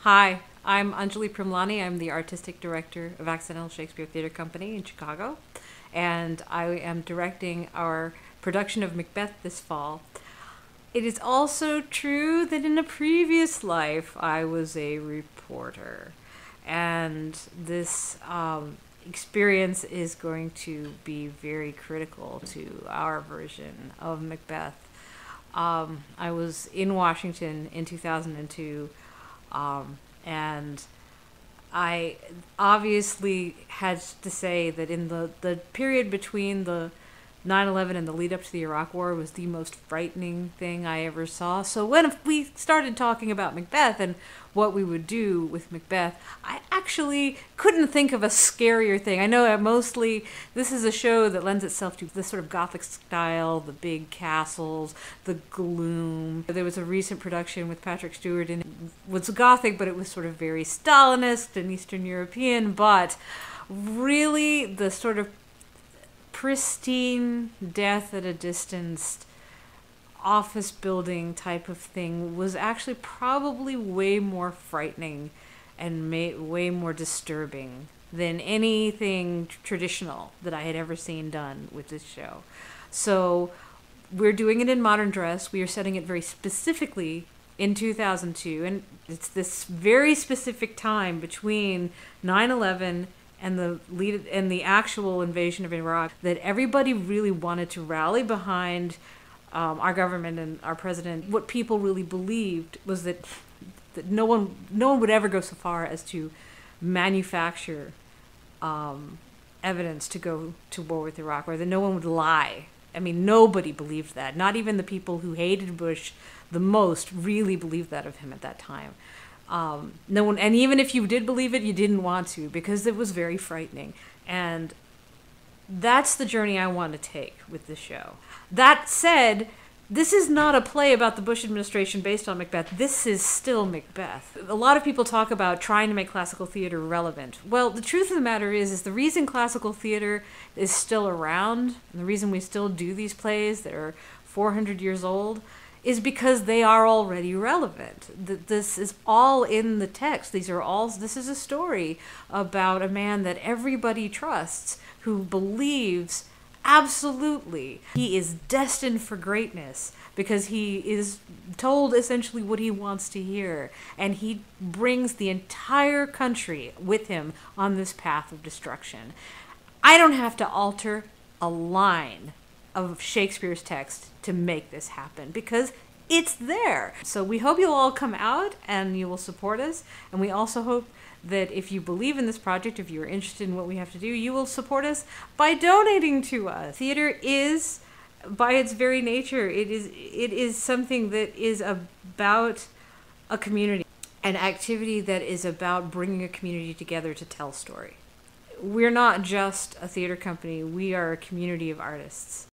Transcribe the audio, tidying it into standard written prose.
Hi, I'm Anjali Primlani. I'm the artistic director of Accidental Shakespeare Theater Company in Chicago, and I am directing our production of Macbeth this fall. It is also true that in a previous life I was a reporter, and this experience is going to be very critical to our version of Macbeth. I was in Washington in 2002, and I obviously had to say that in the period between the 9/11 and the lead up to the Iraq War was the most frightening thing I ever saw. So when we started talking about Macbeth and what we would do with Macbeth, I actually couldn't think of a scarier thing. I know mostly this is a show that lends itself to this sort of Gothic style, the big castles, the gloom. There was a recent production with Patrick Stewart and it was Gothic, but it was sort of very Stalinist and Eastern European, but really the sort of pristine death at a distance office building type of thing was actually probably way more frightening and way more disturbing than anything traditional that I had ever seen done with this show. So we're doing it in modern dress. We are setting it very specifically in 2002, and it's this very specific time between 9/11 and the actual invasion of Iraq that everybody really wanted to rally behind our government and our president. What people really believed was that no one would ever go so far as to manufacture evidence to go to war with Iraq, or that no one would lie. I mean, nobody believed that. Not even the people who hated Bush the most really believed that of him at that time. No one, and even if you did believe it, you didn't want to because it was very frightening. And that's the journey I want to take with this show. That said, this is not a play about the Bush administration based on Macbeth. This is still Macbeth. A lot of people talk about trying to make classical theater relevant. Well, the truth of the matter is the reason classical theater is still around, and the reason we still do these plays that are 400 years old, is because they are already relevant. This is all in the text. This is a story about a man that everybody trusts, who believes absolutely he is destined for greatness because he is told essentially what he wants to hear, and he brings the entire country with him on this path of destruction. I don't have to alter a line of Shakespeare's text to make this happen because it's there. So we hope you'll all come out and you will support us, and we also hope that if you believe in this project, if you're interested in what we have to do, you will support us by donating to us. Theater is, by its very nature, it is something that is about a community, an activity that is about bringing a community together to tell story. We're not just a theater company, we are a community of artists.